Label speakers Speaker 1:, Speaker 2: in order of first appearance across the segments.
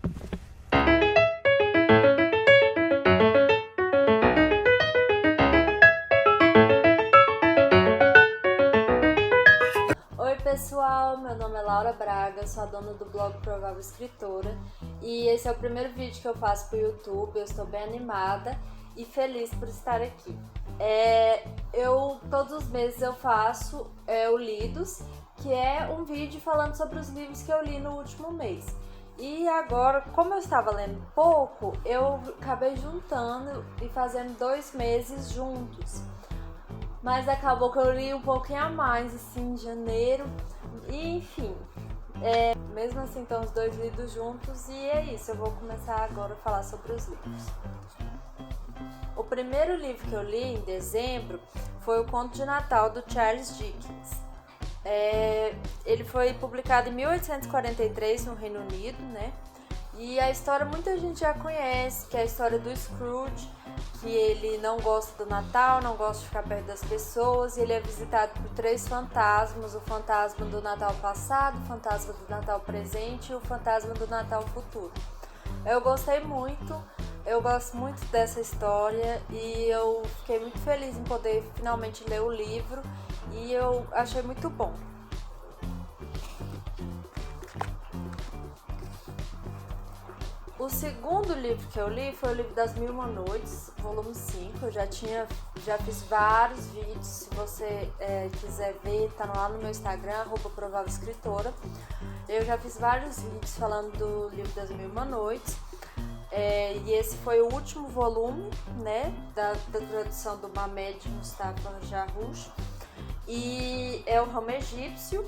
Speaker 1: Oi pessoal, meu nome é Laura Braga, sou a dona do blog Provável Escritora e esse é o primeiro vídeo que eu faço pro YouTube. Eu estou bem animada e feliz por estar aqui. Todos os meses eu faço o Lidos, que é um vídeo falando sobre os livros que eu li no último mês. E agora, como eu estava lendo pouco, eu acabei juntando e fazendo 2 meses juntos. Mas acabou que eu li um pouquinho a mais, assim, em janeiro. E enfim, mesmo assim estão os 2 lidos juntos. E é isso, eu vou começar agora a falar sobre os livros. O primeiro livro que eu li em dezembro foi o Conto de Natal do Charles Dickens. Ele foi publicado em 1843 no Reino Unido, né? E a história muita gente já conhece, que é a história do Scrooge, que ele não gosta do Natal, não gosta de ficar perto das pessoas, e ele é visitado por 3 fantasmas: o fantasma do Natal passado, o fantasma do Natal presente e o fantasma do Natal futuro. Eu gostei muito, eu gosto muito dessa história e eu fiquei muito feliz em poder finalmente ler o livro e eu achei muito bom. O segundo livro que eu li foi o livro das Mil e Uma Noites, volume 5. Eu já fiz vários vídeos. Se você quiser ver, tá lá no meu Instagram, @provávelescritora. Eu já fiz vários vídeos falando do livro das Mil e Uma Noites. E esse foi o último volume, né, da tradução do Mamed Mustafa Jarrouch. E é o Ramo Egípcio,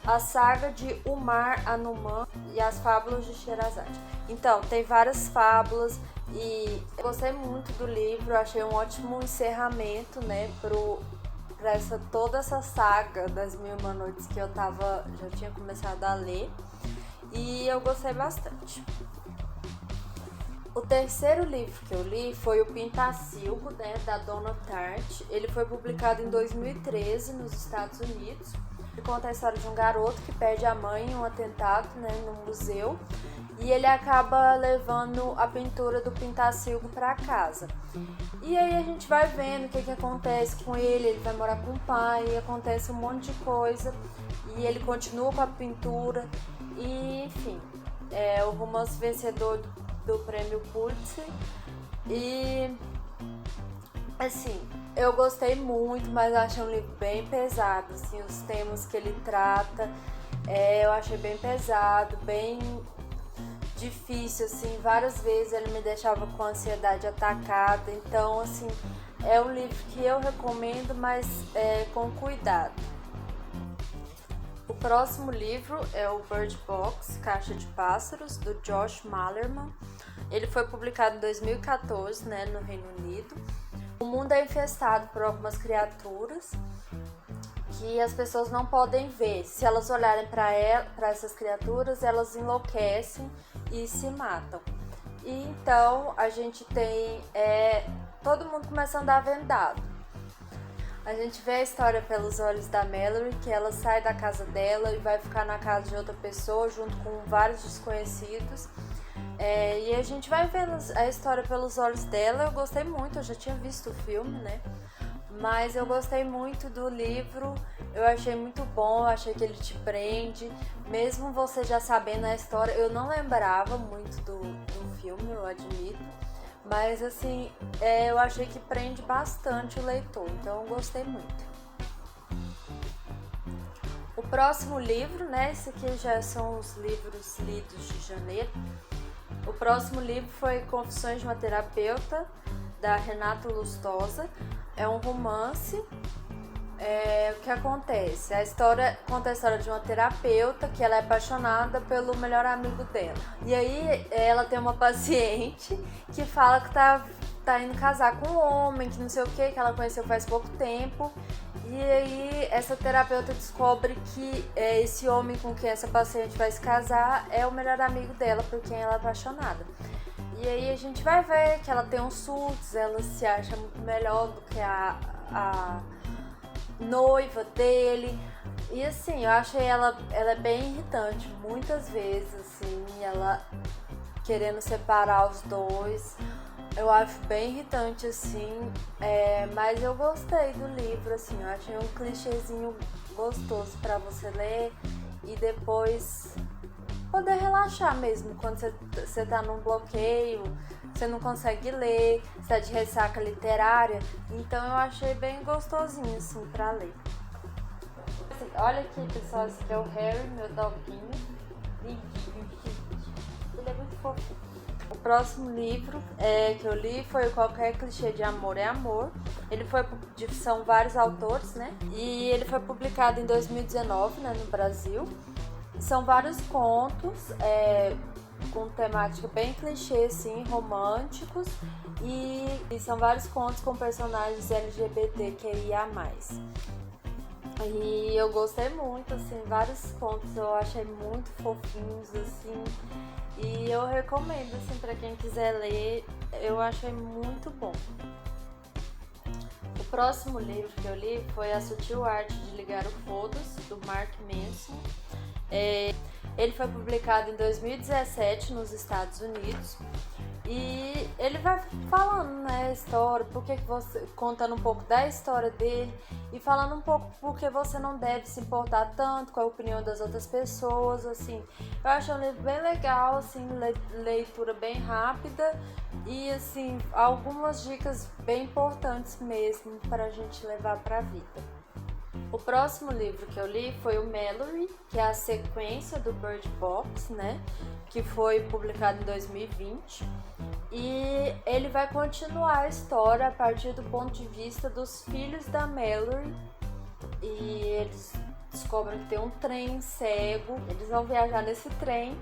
Speaker 1: a saga de Umar Anuman e as fábulas de Sherazade. Então, tem várias fábulas e eu gostei muito do livro, achei um ótimo encerramento, né, para toda essa saga das Mil e Uma Noites que eu já tinha começado a ler, e eu gostei bastante. O terceiro livro que eu li foi o Pintacilgo, né, da Donna Tartt. Ele foi publicado em 2013 nos Estados Unidos. Ele conta a história de um garoto que perde a mãe em um atentado, né, no museu, e ele acaba levando a pintura do Pintacilgo para casa. E aí a gente vai vendo o que acontece com ele vai morar com o pai, acontece um monte de coisa, e ele continua com a pintura, e enfim, é o romance vencedor do prêmio Pulitzer. E assim, eu gostei muito, mas eu achei um livro bem pesado, assim, os temas que ele trata, eu achei bem pesado, bem difícil, assim, várias vezes ele me deixava com a ansiedade atacada. Então, assim, é um livro que eu recomendo, mas com cuidado. O próximo livro é o Bird Box, Caixa de Pássaros, do Josh Malerman. Ele foi publicado em 2014, né, no Reino Unido. O mundo é infestado por algumas criaturas que as pessoas não podem ver. Se elas olharem para essas criaturas, elas enlouquecem e se matam. E então a gente tem todo mundo começa a andar vendado. A gente vê a história pelos olhos da Mallory, que ela sai da casa dela e vai ficar na casa de outra pessoa junto com vários desconhecidos. E a gente vai vendo a história pelos olhos dela. Eu gostei muito, eu já tinha visto o filme, né? Mas eu gostei muito do livro, eu achei muito bom, eu achei que ele te prende. Mesmo você já sabendo a história, eu não lembrava muito do filme, eu admito. Mas assim, eu achei que prende bastante o leitor, então eu gostei muito. O próximo livro, né, esse aqui já são os livros lidos de janeiro. O próximo livro foi Confissões de uma Terapeuta, da Renata Lustosa. É um romance. O que acontece? A história conta a história de uma terapeuta que ela é apaixonada pelo melhor amigo dela. E aí ela tem uma paciente que fala que tá indo casar com um homem, que não sei o que ela conheceu faz pouco tempo. E aí essa terapeuta descobre que esse homem com quem essa paciente vai se casar é o melhor amigo dela, por quem ela é apaixonada. E aí a gente vai ver que ela tem uns surtos, ela se acha muito melhor do que a noiva dele. E assim, eu achei ela é bem irritante, muitas vezes, assim, ela querendo separar os dois. Eu acho bem irritante, assim, mas eu gostei do livro, assim, eu achei um clichêzinho gostoso pra você ler e depois poder relaxar mesmo, quando você tá num bloqueio, você não consegue ler, você tá de ressaca literária, então eu achei bem gostosinho, assim, pra ler. Assim, olha aqui, pessoal, esse aqui é o Harry, meu doguinho, lindinho, ele é muito fofinho. O próximo livro que eu li foi Qualquer Clichê de Amor é Amor. São vários autores, né? E ele foi publicado em 2019, né, no Brasil. São vários contos com temática bem clichê, assim, românticos. E são vários contos com personagens LGBTQIA+. E eu gostei muito, assim, vários contos eu achei muito fofinhos, assim. E eu recomendo, assim, pra quem quiser ler, eu achei muito bom. O próximo livro que eu li foi A Sutil Arte de Ligar o Foda-se, do Mark Manson. Ele foi publicado em 2017 nos Estados Unidos. E ele vai falando, né, a história, contando um pouco da história dele e falando um pouco porque você não deve se importar tanto com a opinião das outras pessoas, assim. Eu acho um livro bem legal, assim, leitura bem rápida e, assim, algumas dicas bem importantes mesmo pra gente levar pra vida. O próximo livro que eu li foi o Mallory, que é a sequência do Bird Box, né? Que foi publicado em 2020. E ele vai continuar a história a partir do ponto de vista dos filhos da Mallory. E eles descobrem que tem um trem cego, eles vão viajar nesse trem.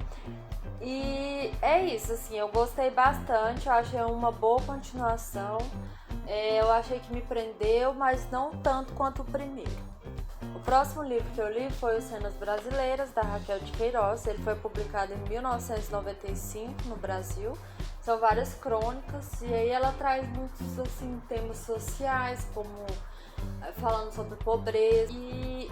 Speaker 1: E é isso, assim, eu gostei bastante, eu achei uma boa continuação. Eu achei que me prendeu, mas não tanto quanto o primeiro. O próximo livro que eu li foi Os Cenas Brasileiras, da Raquel de Queiroz. Ele foi publicado em 1995 no Brasil. São várias crônicas e aí ela traz muitos, assim, temas sociais, como falando sobre pobreza. E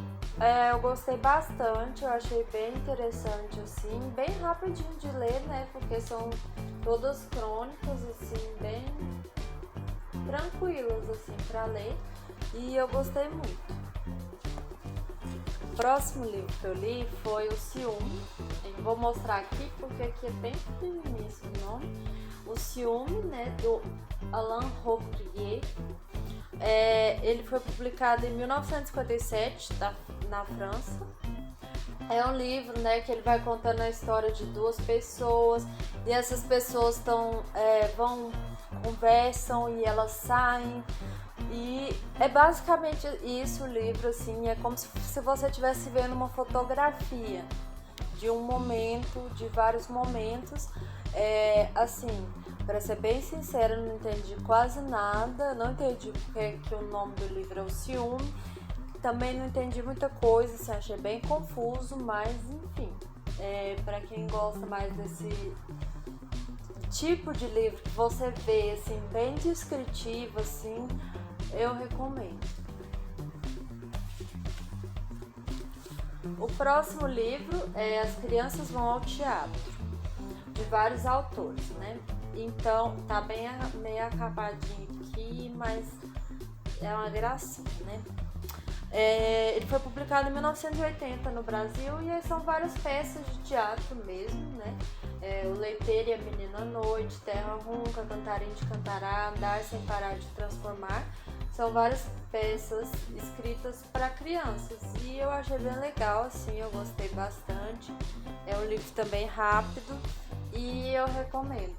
Speaker 1: eu gostei bastante, eu achei bem interessante, assim, bem rapidinho de ler, né? Porque são todas crônicas, assim, bem tranquilas, assim, pra ler. E eu gostei muito. O próximo livro que eu li foi O Ciúme. Eu vou mostrar aqui porque aqui é bem pequenininho esse nome. O Ciúme, né, do Alain Robbe-Grillet. Ele foi publicado em 1957 na França. É um livro, né, que ele vai contando a história de duas pessoas e essas pessoas conversam e elas saem. E é basicamente isso o livro, assim, é como se você estivesse vendo uma fotografia de um momento, de vários momentos. Assim, para ser bem sincera, eu não entendi quase nada, não entendi porque que o nome do livro é O Ciúme, também não entendi muita coisa, assim, achei bem confuso, mas enfim, para quem gosta mais desse tipo de livro que você vê, assim, bem descritivo, assim, eu recomendo. O próximo livro é As Crianças Vão ao Teatro, de vários autores, né? Então, tá bem meio acapadinho aqui, mas é uma gracinha, né? Ele foi publicado em 1980 no Brasil e são várias peças de teatro mesmo, né? O Leiteiro e a Menina à Noite, Terra Ronca, Cantarim de Cantará, Andar Sem Parar de Transformar. São várias peças escritas para crianças e eu achei bem legal, assim, eu gostei bastante. É um livro também rápido e eu recomendo.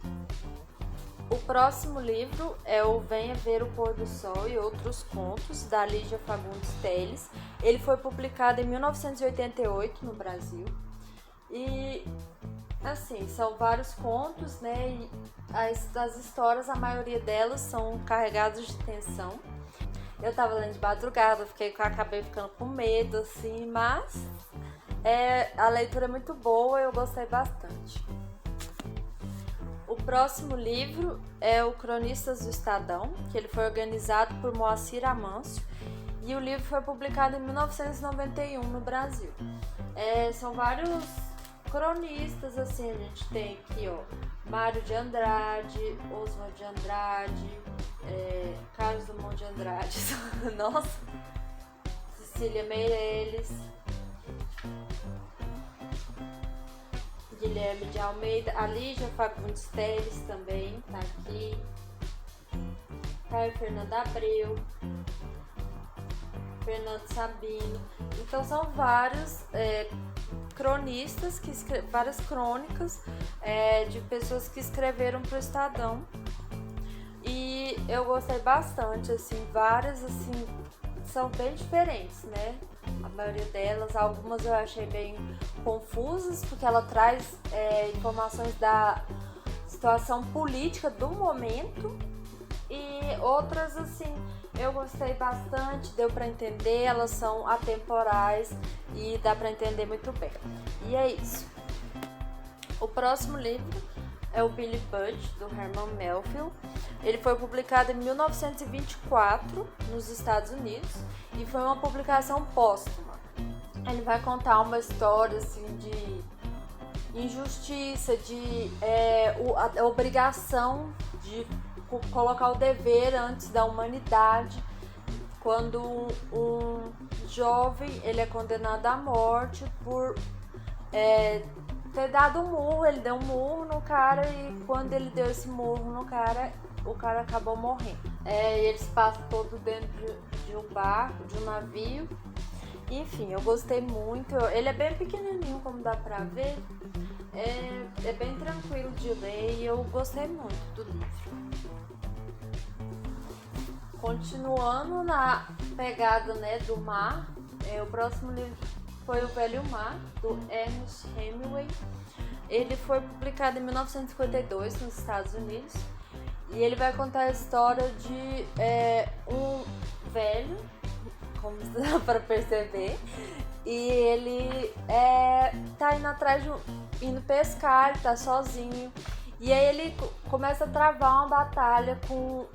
Speaker 1: O próximo livro é o Venha Ver o Pôr do Sol e Outros Contos, da Lígia Fagundes Telles. Ele foi publicado em 1988 no Brasil. E, assim, são vários contos, né? E as histórias, a maioria delas são carregadas de tensão. Eu tava lendo de madrugada, acabei ficando com medo, assim, mas a leitura é muito boa e eu gostei bastante. O próximo livro é o Cronistas do Estadão, que ele foi organizado por Moacir Amâncio. e o livro foi publicado em 1991 no Brasil. São vários cronistas, assim, a gente tem aqui, ó, Mário de Andrade, Oswald de Andrade, Carlos Drummond de Andrade, nossa, Cecília Meirelles, Guilherme de Almeida, a Lígia Fagundes Teles também tá aqui, Caio Fernando Abreu, Fernando Sabino. Então são vários cronistas, várias crônicas de pessoas que escreveram para o Estadão. E eu gostei bastante, assim, várias assim, são bem diferentes, né? A maioria delas, algumas eu achei bem confusas, porque ela traz informações da situação política do momento, e outras, assim, eu gostei bastante, deu pra entender, elas são atemporais e dá pra entender muito bem. E é isso. O próximo livro é o Billy Budd, do Herman Melville. Ele foi publicado em 1924 nos Estados Unidos e foi uma publicação póstuma. Ele vai contar uma história assim, de injustiça, de a obrigação de colocar o dever antes da humanidade, quando um jovem ele é condenado à morte por ter dado um murro. Ele deu um murro no cara e quando ele deu esse murro no cara, o cara acabou morrendo. Eles passam todo dentro de um barco, de um navio. Enfim, eu gostei muito. Ele é bem pequenininho, como dá pra ver. É bem tranquilo de ler e eu gostei muito do livro. Continuando na pegada, né, do mar, o próximo livro foi O Velho Mar, do Ernest Hemingway. Ele foi publicado em 1952 nos Estados Unidos e ele vai contar a história de um velho, como dá para perceber, e ele tá indo atrás indo pescar, ele tá sozinho, e aí ele começa a travar uma batalha com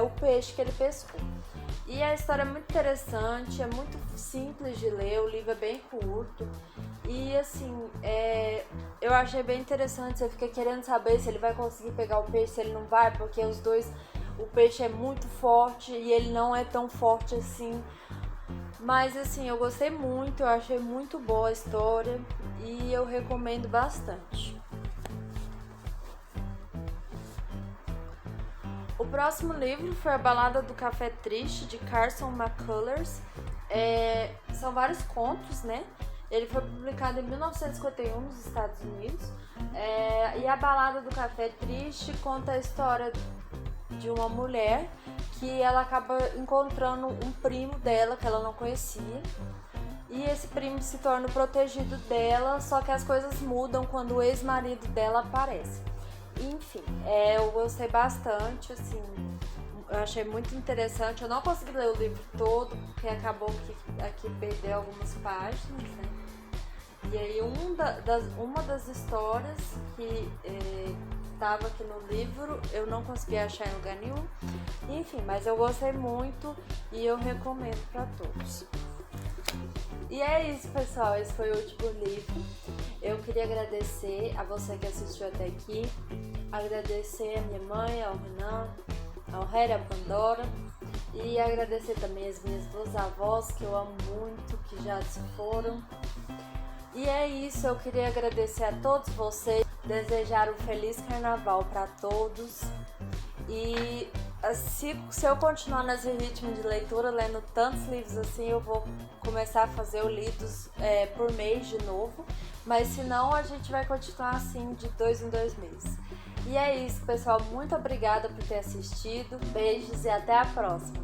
Speaker 1: o peixe que ele pescou. E a história é muito interessante, é muito simples de ler, o livro é bem curto. E assim, eu achei bem interessante, você fica querendo saber se ele vai conseguir pegar o peixe, se ele não vai, porque os dois, o peixe é muito forte e ele não é tão forte assim. Mas assim, eu gostei muito, eu achei muito boa a história e eu recomendo bastante. O próximo livro foi A Balada do Café Triste, de Carson McCullers. São vários contos, né? Ele foi publicado em 1951 nos Estados Unidos. E A Balada do Café Triste conta a história de uma mulher que ela acaba encontrando um primo dela que ela não conhecia. E esse primo se torna o protegido dela, só que as coisas mudam quando o ex-marido dela aparece. Enfim, eu gostei bastante, assim, eu achei muito interessante. Eu não consegui ler o livro todo, porque acabou que aqui perdeu algumas páginas, né? E aí uma das histórias que estava aqui no livro, eu não consegui achar em lugar nenhum. Enfim, mas eu gostei muito e eu recomendo para todos. E é isso, pessoal, esse foi o último livro. Eu queria agradecer a você que assistiu até aqui, agradecer a minha mãe, ao Renan, ao Harry, a Pandora, e agradecer também as minhas duas avós, que eu amo muito, que já se foram. E é isso, eu queria agradecer a todos vocês, desejar um feliz carnaval para todos. E se eu continuar nesse ritmo de leitura, lendo tantos livros assim, eu vou começar a fazer o lidos por mês de novo. Mas se não, a gente vai continuar assim de 2 em 2 meses. E é isso, pessoal. Muito obrigada por ter assistido. Beijos e até a próxima.